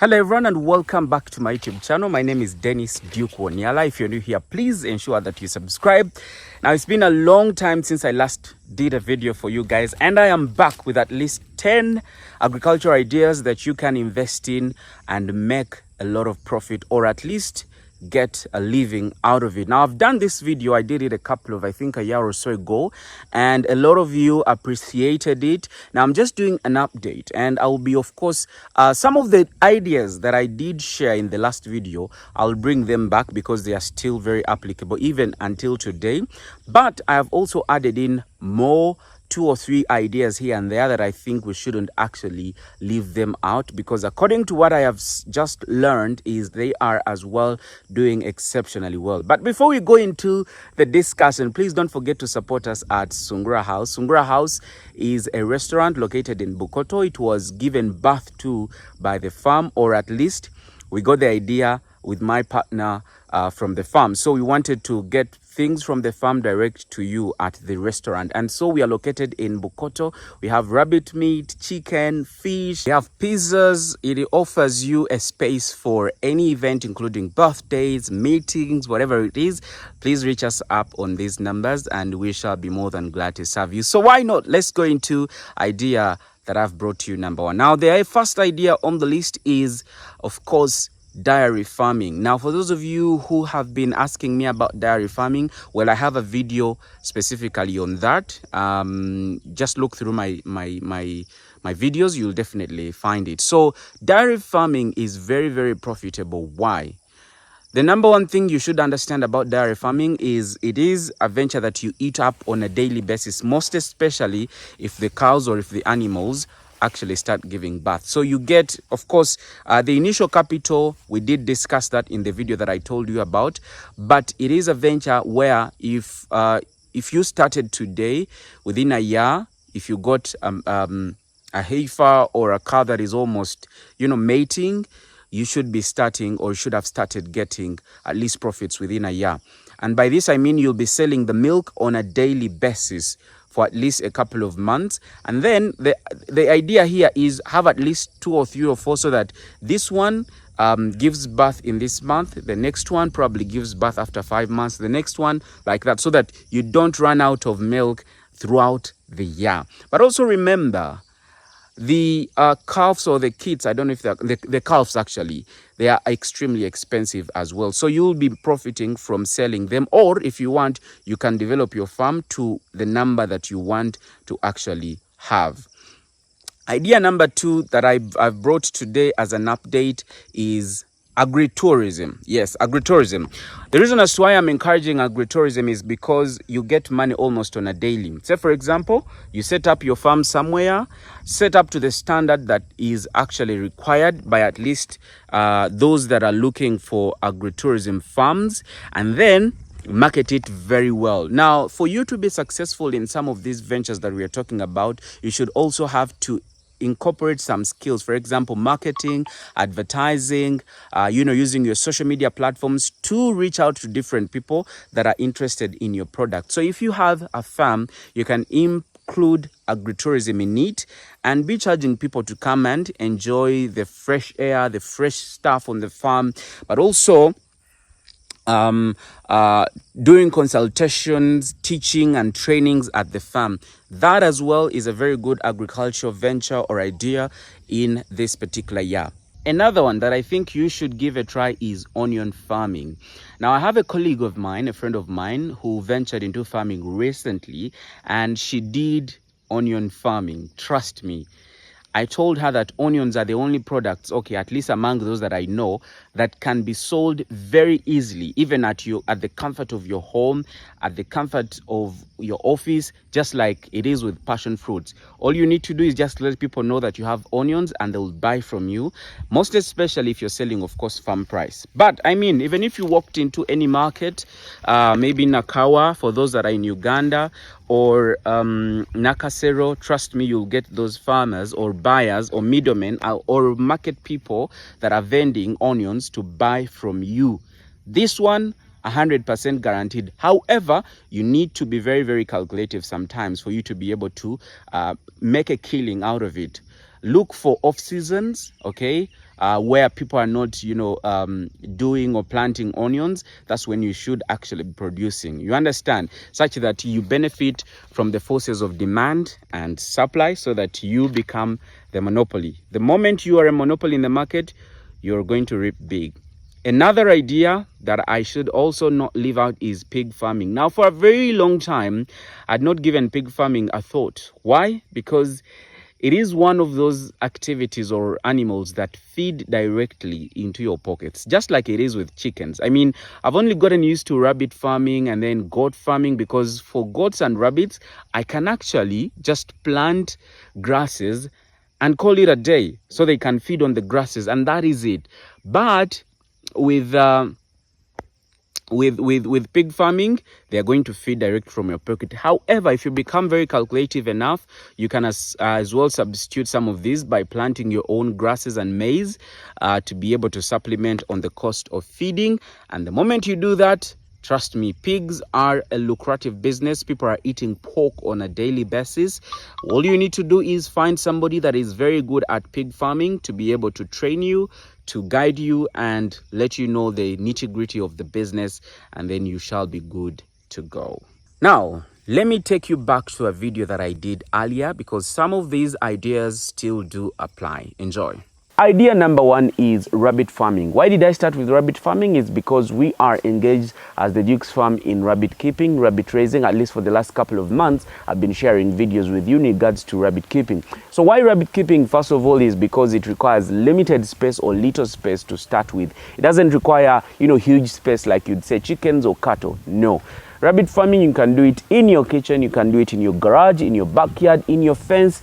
Hello everyone and welcome back to my YouTube channel. My name is Dennis Duke Woniala. If you're new here, please ensure that you subscribe. Now it's been a long time since I last did a video for you guys, and I am back with at least 10 agricultural ideas that you can invest in and make a lot of profit, or at least get a living out of it. Now I've done this video, I did it a year or so ago, and a lot of you appreciated it. Now I'm just doing an update, and I will be, of course, some of the ideas that I did share in the last video, I'll bring them back because they are still very applicable even until today. But I have also added in more 2 or 3 ideas here and there that I think we shouldn't actually leave them out, because according to what I have just learned is they are as well doing exceptionally well. But before we go into the discussion, please don't forget to support us at Sungura House. Sungura House is a restaurant located in Bukoto. It was given birth to by the farm, or at least we got the idea with my partner from the farm. So we wanted to get things from the farm direct to you at the restaurant. And so we are located in Bukoto. We have rabbit meat, chicken, fish. We have pizzas. It offers you a space for any event, including birthdays, meetings, whatever it is. Please reach us up on these numbers and we shall be more than glad to serve you. So why not? Let's go into idea that I've brought to you, number 1. Now, the first idea on the list is, of course, dairy farming. Now, for those of you who have been asking me about dairy farming, well, I have a video specifically on that. Just look through my videos, you'll definitely find it. So dairy farming is very, very profitable. Why? The number one thing you should understand about dairy farming is it is a venture that you eat up on a daily basis, most especially if the cows or if the animals actually start giving birth. So you get, of course, the initial capital. We did discuss that in the video that I told you about, but it is a venture where if you started today, within a year, if you got a heifer or a cow that is almost, mating, you should be starting, or should have started getting at least profits within a year. And by this, I mean you'll be selling the milk on a daily basis for at least a couple of months. And then the idea here is have at least 2 or 3 or 4, so that this one gives birth in this month, the next one probably gives birth after 5 months, the next one like that, so that you don't run out of milk throughout the year. But also remember, the calves or the kits, I don't know if they're the calves, actually, they are extremely expensive as well. So you'll be profiting from selling them, or if you want, you can develop your farm to the number that you want to actually have. Idea number 2 that I've brought today as an update is agritourism. Yes, agritourism. The reason as to why I'm encouraging agritourism is because you get money almost on a daily. Say, for example, you set up your farm somewhere, set up to the standard that is actually required by at least those that are looking for agritourism farms, and then market it very well. Now, for you to be successful in some of these ventures that we are talking about, you should also have to incorporate some skills. For example, marketing, advertising, using your social media platforms to reach out to different people that are interested in your product. So if you have a farm, you can include agritourism in it and be charging people to come and enjoy the fresh air, the fresh stuff on the farm, but also doing consultations, teaching and trainings at the farm. That as well is a very good agricultural venture or idea in this particular year. Another one that I think you should give a try is onion farming. Now, I have a colleague of mine, a friend of mine, who ventured into farming recently, and she did onion farming. Trust me, I told her that onions are the only products, okay, at least among those that I know, that can be sold very easily, even at the comfort of your home, at the comfort of your office, just like it is with passion fruits. All you need to do is just let people know that you have onions and they'll buy from you, most especially if you're selling, of course, farm price. But I mean, even if you walked into any market, maybe Nakawa, for those that are in Uganda, or Nakasero, trust me, you'll get those farmers or buyers or middlemen or market people that are vending onions to buy from you. This one, 100% guaranteed. However, you need to be very, very calculative sometimes for you to be able to make a killing out of it. Look for off seasons, okay? where people are not, doing or planting onions, that's when you should actually be producing. You understand? Such that you benefit from the forces of demand and supply so that you become the monopoly. The moment you are a monopoly in the market, you're going to reap big. Another idea that I should also not leave out is pig farming. Now, for a very long time, I'd not given pig farming a thought. Why? Because it is one of those activities or animals that feed directly into your pockets, just like it is with chickens. I mean, I've only gotten used to rabbit farming and then goat farming, because for goats and rabbits, I can actually just plant grasses and call it a day so they can feed on the grasses, and that is it. But with pig farming, they are going to feed direct from your pocket. However, if you become very calculative enough, you can as well substitute some of these by planting your own grasses and maize to be able to supplement on the cost of feeding. And the moment you do that, trust me, pigs are a lucrative business. People are eating pork on a daily basis. All you need to do is find somebody that is very good at pig farming to be able to train you, to guide you, and let you know the nitty-gritty of the business, and then you shall be good to go. Now, let me take you back to a video that I did earlier, because some of these ideas still do apply. Enjoy. Idea number one is rabbit farming. Why did I start with rabbit farming? Is because we are engaged as the Duke's Farm in rabbit keeping, rabbit raising. At least for the last couple of months, I've been sharing videos with you in regards to rabbit keeping. So why rabbit keeping? First of all, is because it requires limited space or little space to start with. It doesn't require, huge space like you'd say chickens or cattle. No. Rabbit farming, you can do it in your kitchen, you can do it in your garage, in your backyard, in your fence,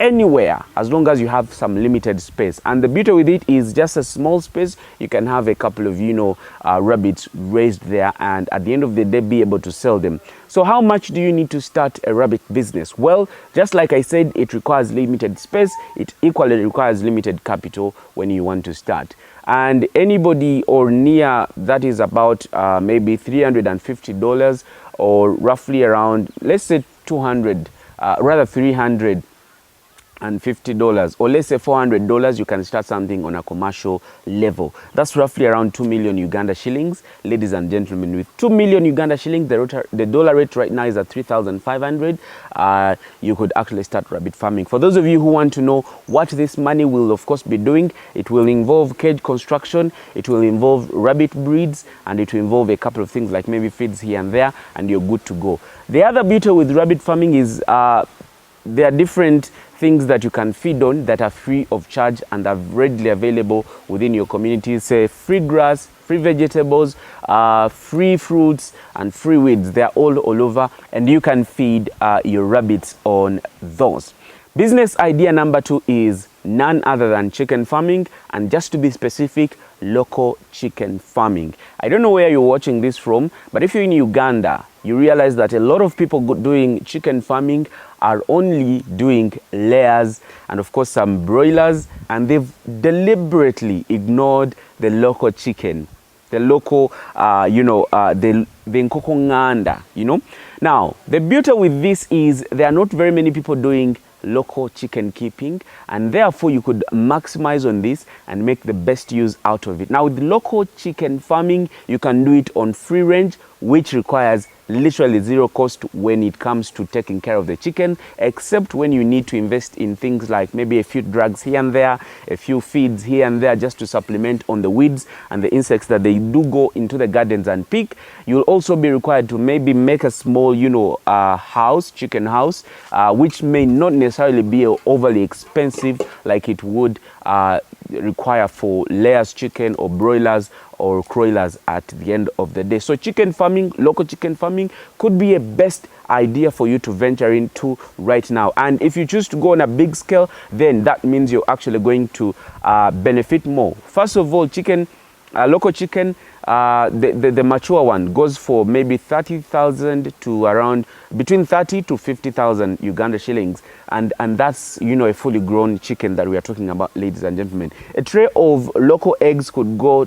anywhere, as long as you have some limited space. And the beauty with it is just a small space, you can have a couple of, rabbits raised there, and at the end of the day, be able to sell them. So how much do you need to start a rabbit business? Well, just like I said, it requires limited space. It equally requires limited capital when you want to start. And anybody or near that is about maybe $350, or roughly around, let's say $350, or let's say $400, you can start something on a commercial level. That's roughly around 2 million Uganda shillings. Ladies and gentlemen, with 2 million Uganda shillings, the dollar rate right now is at 3,500. You could actually start rabbit farming. For those of you who want to know what this money will of course be doing, it will involve cage construction, it will involve rabbit breeds, and it will involve a couple of things like maybe feeds here and there, and you're good to go. The other beauty with rabbit farming is there are different things that you can feed on that are free of charge and are readily available within your community. Say free grass, free vegetables, free fruits, and free weeds. They're all over, and you can feed your rabbits on those. Business idea number two is none other than chicken farming, and just to be specific, local chicken farming. I don't know where you're watching this from, but if you're in Uganda, you realize that a lot of people doing chicken farming are only doing layers and of course some broilers, and they've deliberately ignored the local chicken, the local, the nkokonganda, Now, the beauty with this is there are not very many people doing local chicken keeping, and therefore you could maximize on this and make the best use out of it. Now, with local chicken farming, you can do it on free range, which requires literally zero cost when it comes to taking care of the chicken, except when you need to invest in things like maybe a few drugs here and there, a few feeds here and there, just to supplement on the weeds and the insects that they do go into the gardens and pick. You'll also be required to maybe make a small, chicken house, which may not necessarily be overly expensive like it would require for layers chicken or broilers or croilers at the end of the day. So chicken farming, local chicken farming, could be a best idea for you to venture into right now. And if you choose to go on a big scale, then that means you're actually going to benefit more. First of all, local chicken, the mature one goes for maybe 30,000 to around between 30 to 50,000 Uganda shillings, and that's a fully grown chicken that we are talking about, ladies and gentlemen. A tray of local eggs could go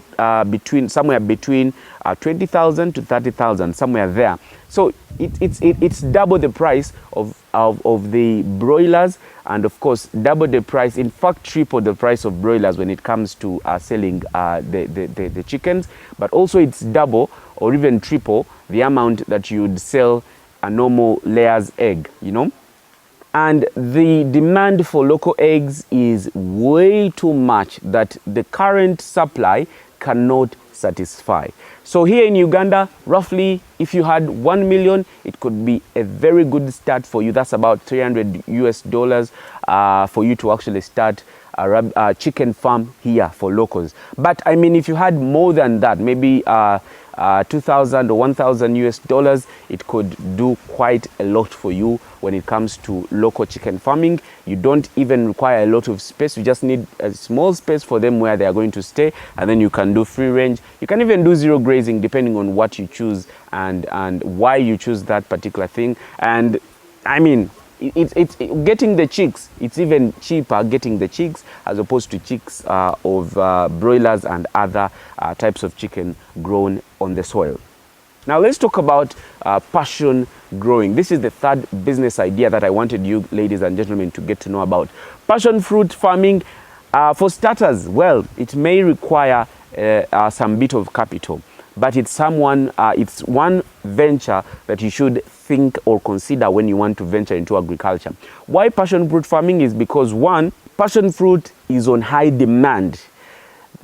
somewhere between 20,000 to 30,000, somewhere there. So it's double the price of the broilers, and of course double the price, in fact triple the price of broilers when it comes to selling the chickens, but also it's double or even triple the amount that you'd sell a normal layer's egg, you know. And the demand for local eggs is way too much that the current supply cannot satisfy. So here in Uganda, roughly, if you had 1 million, it could be a very good start for you. That's about $300 for you to actually start a chicken farm here for locals. But I mean, if you had more than that, maybe 2,000 or 1,000 US dollars, it could do quite a lot for you when it comes to local chicken farming. You don't even require a lot of space. You just need a small space for them where they are going to stay, and then you can do free range. You can even do zero grazing depending on what you choose and why you choose that particular thing. And I mean, it's getting the chicks, it's even cheaper getting the chicks as opposed to chicks of broilers and other types of chicken grown on the soil. Now let's talk about passion growing. This is the third business idea that I wanted you ladies and gentlemen to get to know about. Passion fruit farming, for starters, well, it may require some bit of capital, but it's one venture that you should think or consider when you want to venture into agriculture. Why passion fruit farming is because, one, passion fruit is on high demand.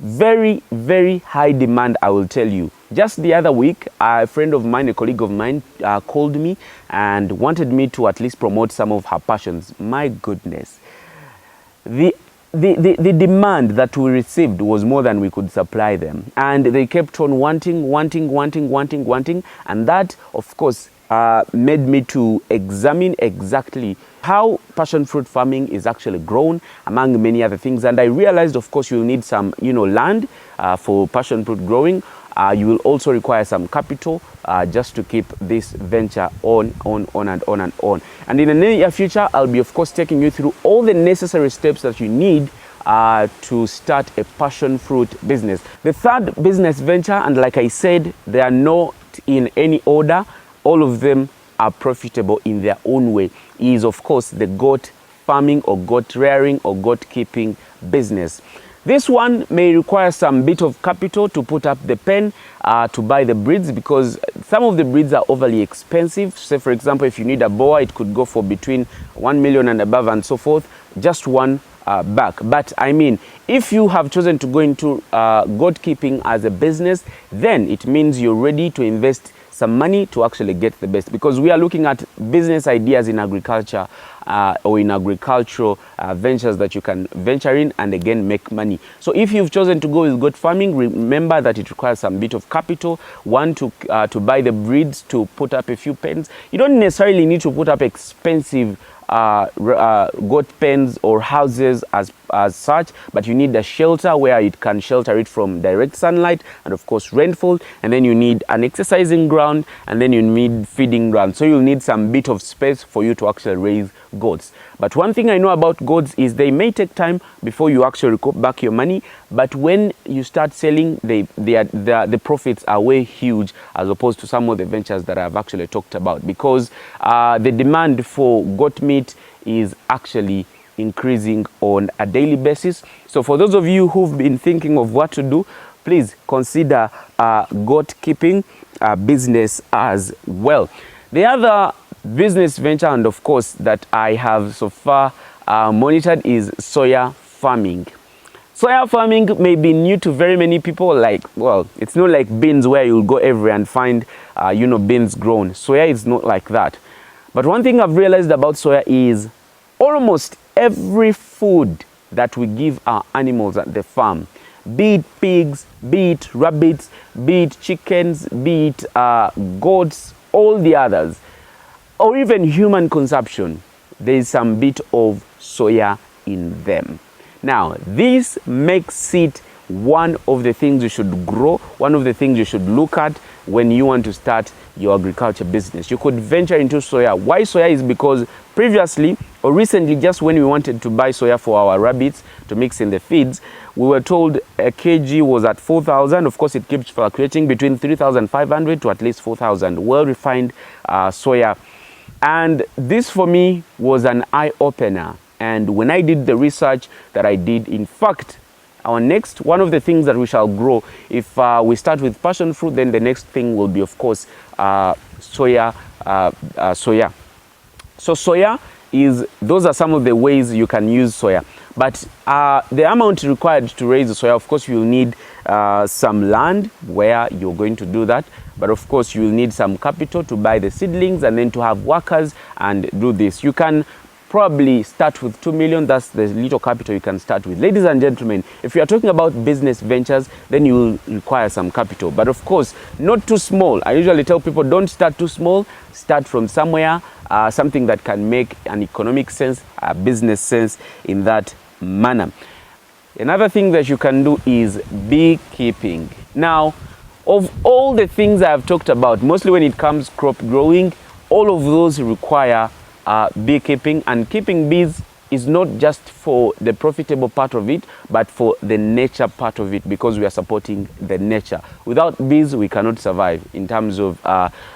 Very, very high demand, I will tell you. Just the other week, a friend of mine, a colleague of mine, called me and wanted me to at least promote some of her passions. My goodness. The demand that we received was more than we could supply them, and they kept on wanting, and that of course made me to examine exactly how passion fruit farming is actually grown, among many other things. And I realized, of course, you'll need some land for passion fruit growing. You will also require some capital just to keep this venture on. And in the near future, I'll be, of course, taking you through all the necessary steps that you need to start a passion fruit business. The third business venture, and like I said, they are not in any order, all of them are profitable in their own way, is of course the goat farming or goat rearing or goat keeping business. This one may require some bit of capital to put up the pen, to buy the breeds, because some of the breeds are overly expensive. Say for example, if you need a boa, it could go for between 1 million and above and so forth, just one back. But I mean, if you have chosen to go into goat keeping as a business, then it means you're ready to invest some money to actually get the best, because we are looking at business ideas in agriculture or in agricultural ventures that you can venture in and again make money. So if you've chosen to go with goat farming, remember that it requires some bit of capital. One, to buy the breeds, to put up a few pens. You don't necessarily need to put up expensive goat pens or houses as such, but you need a shelter where it can shelter it from direct sunlight and of course rainfall, and then you need an exercising ground, and then you need feeding ground. So you'll need some bit of space for you to actually raise goats. But one thing I know about goats is they may take time before you actually recoup back your money, but when you start selling, the profits are way huge as opposed to some of the ventures that I've actually talked about, because the demand for goat meat is actually increasing on a daily basis. So for those of you who've been thinking of what to do, please consider goat keeping business as well. The other business venture, and of course that I have so far monitored, is soya farming. Soya farming may be new to very many people. Like, well, it's not like beans where you'll go everywhere and find beans grown. Soya is not like that. But one thing I've realized about soya is almost every food that we give our animals at the farm, be it pigs, be it rabbits, be it chickens, be it goats, all the others, or even human consumption, there is some bit of soya in them. Now, this makes it one of the things you should grow, one of the things you should look at when you want to start your agriculture business. You could venture into soya. Why soya? Is because previously or recently, just when we wanted to buy soya for our rabbits to mix in the feeds, we were told a kg was at 4,000. Of course, it keeps fluctuating between 3,500 to at least 4,000 well-refined soya. And this for me was an eye-opener. And when I did the research that I did, in fact, our next, one of the things that we shall grow, if we start with passion fruit, then the next thing will be, of course, soya. So soya is, those are some of the ways you can use soya. But the amount required to raise the soya, of course, you'll need some land where you're going to do that. But of course, you'll need some capital to buy the seedlings and then to have workers and do this. You can probably start with 2 million. That's the little capital you can start with. Ladies and gentlemen, if you are talking about business ventures, then you will require some capital. But of course, not too small. I usually tell people, don't start too small. Start from somewhere, something that can make an economic sense, a business sense in that manner. Another thing that you can do is beekeeping. Now, of all the things I have talked about, mostly when it comes crop growing, all of those require beekeeping. And keeping bees is not just for the profitable part of it, but for the nature part of it, because we are supporting the nature. Without bees, we cannot survive in terms of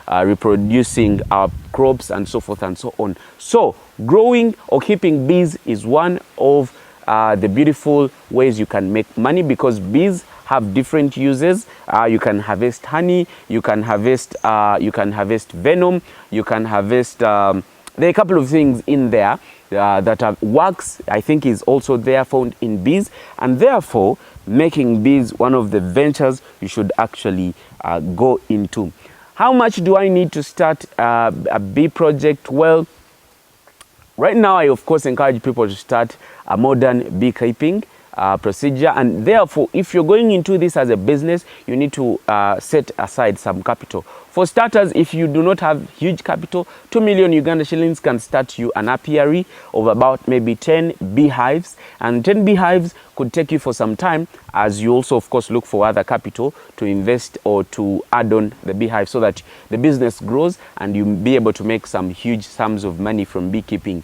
reproducing our crops and so forth and so on. So growing or keeping bees is one of the beautiful ways you can make money, because bees have different uses. You can harvest honey, you can harvest venom, you can harvest there are a couple of things in there that are wax, I think, is also there, found in bees, and therefore making bees one of the ventures you should actually go into. How much do I need to start a bee project? Well, right now I of course encourage people to start a modern beekeeping procedure, and therefore if you're going into this as a business, you need to set aside some capital. For starters, if you do not have huge capital, 2 million Uganda shillings can start you an apiary of about maybe 10 beehives, and 10 beehives could take you for some time, as you also of course look for other capital to invest or to add on the beehive, so that the business grows and you'll be able to make some huge sums of money from beekeeping.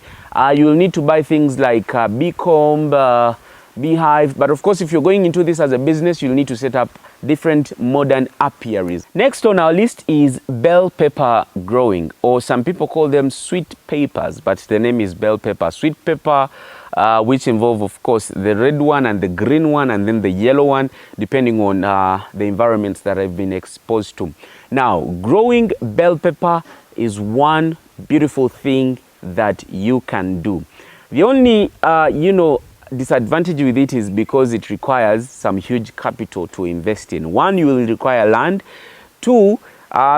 You'll need to buy things like bee comb, beehive, but of course if you're going into this as a business, you'll need to set up different modern apiaries. Next on our list is bell pepper growing, or some people call them sweet peppers, but the name is bell pepper. Sweet pepper, which involve of course the red one and the green one and then the yellow one, depending on the environments that I've been exposed to. Now, growing bell pepper is one beautiful thing that you can do. The only disadvantage with it is because it requires some huge capital to invest in. One, you will require land. Two,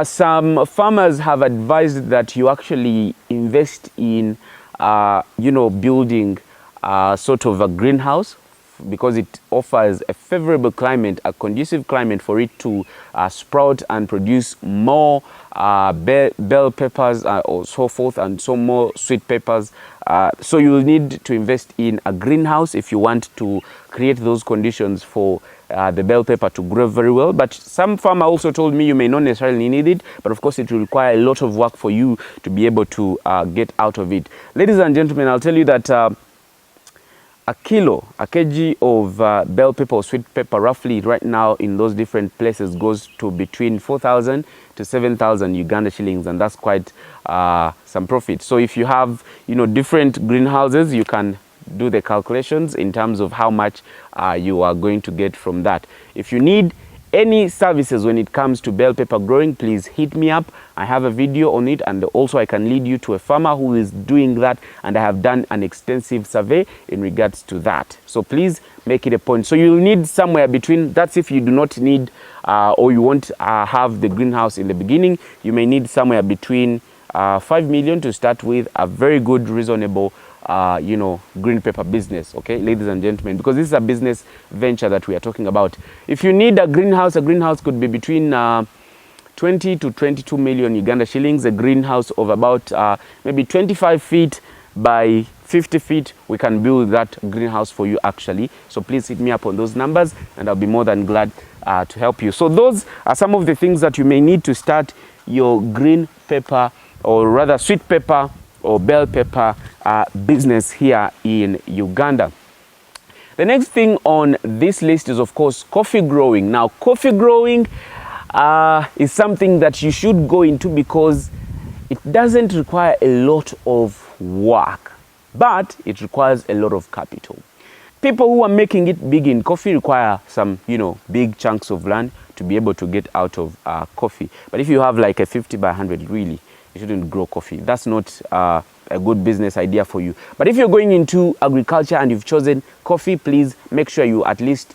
some farmers have advised that you actually invest in building sort of a greenhouse, because it offers a favorable climate, a conducive climate for it to sprout and produce more bell peppers or so forth, and some more sweet peppers. So you will need to invest in a greenhouse if you want to create those conditions for the bell pepper to grow very well. But some farmer also told me you may not necessarily need it, but of course it will require a lot of work for you to be able to get out of it. Ladies and gentlemen, I'll tell you that a kg of bell pepper or sweet pepper roughly right now in those different places goes to between 4,000 to 7,000 Uganda shillings, and that's quite some profit. So if you have different greenhouses, you can do the calculations in terms of how much you are going to get from that. If you need any services when it comes to bell pepper growing, please hit me up. I have a video on it, and also I can lead you to a farmer who is doing that, and I have done an extensive survey in regards to that. So please make it a point. So you'll need somewhere between, that's if you do not need or you won't have the greenhouse in the beginning, you may need somewhere between 5 million to start with, a very good, reasonable green pepper business, okay, ladies and gentlemen, because this is a business venture that we are talking about. If you need a greenhouse could be between 20 to 22 million Uganda shillings. A greenhouse of about maybe 25 feet by 50 feet, we can build that greenhouse for you actually. So please hit me up on those numbers, and I'll be more than glad to help you. So those are some of the things that you may need to start your green pepper, or rather sweet pepper or bell pepper business here in Uganda. The next thing on this list is of course coffee growing. Now, coffee growing is something that you should go into because it doesn't require a lot of work. but it requires a lot of capital. People who are making it big in coffee require some, big chunks of land to be able to get out of coffee. But if you have like a 50 by 100, really, you shouldn't grow coffee. That's not a good business idea for you. But if you're going into agriculture and you've chosen coffee, please make sure you at least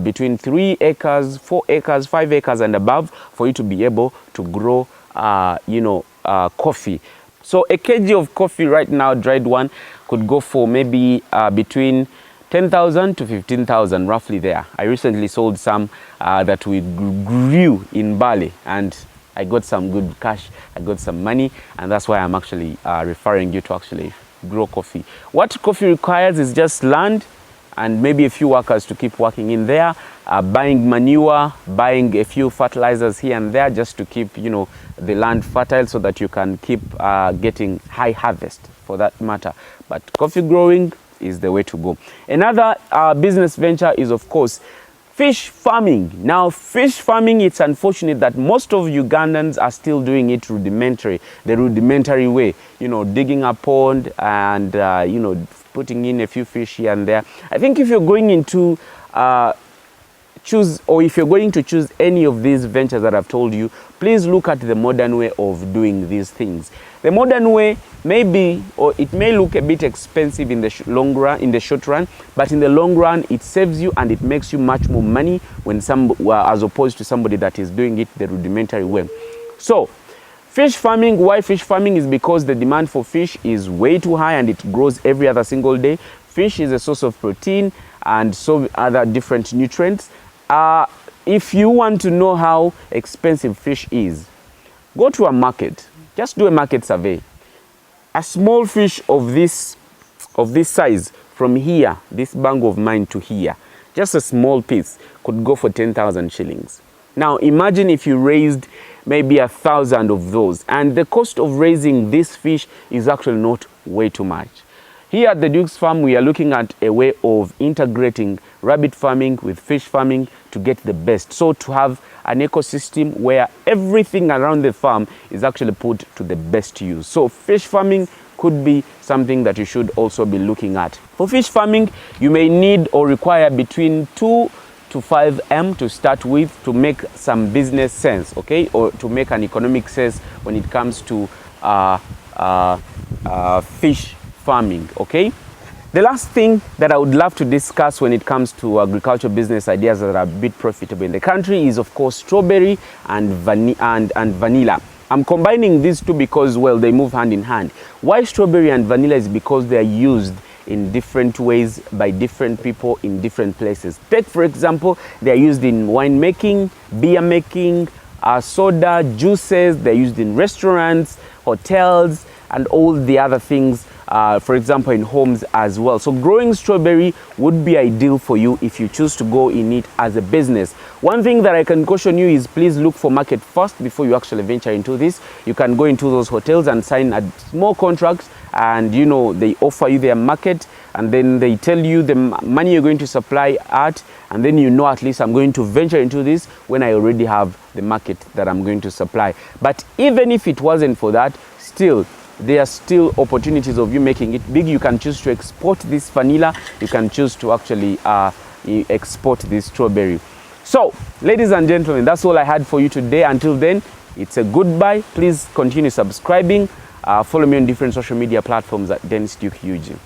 between 3 acres, 4 acres, 5 acres and above for you to be able to grow, coffee. So a kg of coffee right now, dried one, could go for maybe between 10,000 to 15,000, roughly there. I recently sold some that we grew in Bali, and I got some good cash, I got some money, and that's why I'm actually referring you to actually grow coffee. What coffee requires is just land and maybe a few workers to keep working in there, buying manure, buying a few fertilizers here and there just to keep, the land fertile so that you can keep getting high harvest for that matter. But coffee growing is the way to go. Another business venture is, of course, fish farming. Now, fish farming, it's unfortunate that most of Ugandans are still doing it the rudimentary way, digging a pond and, putting in a few fish here and there. I think if you're going into if you're going to choose any of these ventures that I've told you, please look at the modern way of doing these things. The modern way it may look a bit expensive in the short run, but in the long run, it saves you and it makes you much more money as opposed to somebody that is doing it the rudimentary way. So, fish farming, why fish farming? Is because the demand for fish is way too high and it grows every other single day. Fish is a source of protein and so other different nutrients. If you want to know how expensive fish is, go to a market. Just do a market survey. A small fish of this size from here, this bang of mine to here, just a small piece could go for 10,000 shillings. Now imagine if you raised maybe 1,000 of those, and the cost of raising this fish is actually not way too much. Here at the Duke's Farm, we are looking at a way of integrating rabbit farming with fish farming to get the best. So to have an ecosystem where everything around the farm is actually put to the best use. So fish farming could be something that you should also be looking at. For fish farming, you may need or require between 2 to 5 M to start with to make some business sense, okay, or to make an economic sense when it comes to fish farming, okay. The last thing that I would love to discuss when it comes to agricultural business ideas that are a bit profitable in the country is, of course, strawberry and vanilla. I'm combining these two because, well, they move hand in hand. Why strawberry and vanilla is because they are used in different ways by different people in different places. Take, for example, they are used in wine making, beer making, soda, juices. They're used in restaurants, hotels, and all the other things, for example, in homes as well. So growing strawberry would be ideal for you if you choose to go in it as a business. One thing that I can caution you is please look for market first before you actually venture into this. You can go into those hotels and sign a small contracts, and they offer you their market, and then they tell you the money you're going to supply at, and then at least I'm going to venture into this when I already have the market that I'm going to supply. But even if it wasn't for that, still there are still opportunities of you making it big. You can choose to export this vanilla. You can choose to actually export this strawberry. So, ladies and gentlemen, that's all I had for you today. Until then, it's a goodbye. Please continue subscribing. Follow me on different social media platforms at Dennis Duke UG.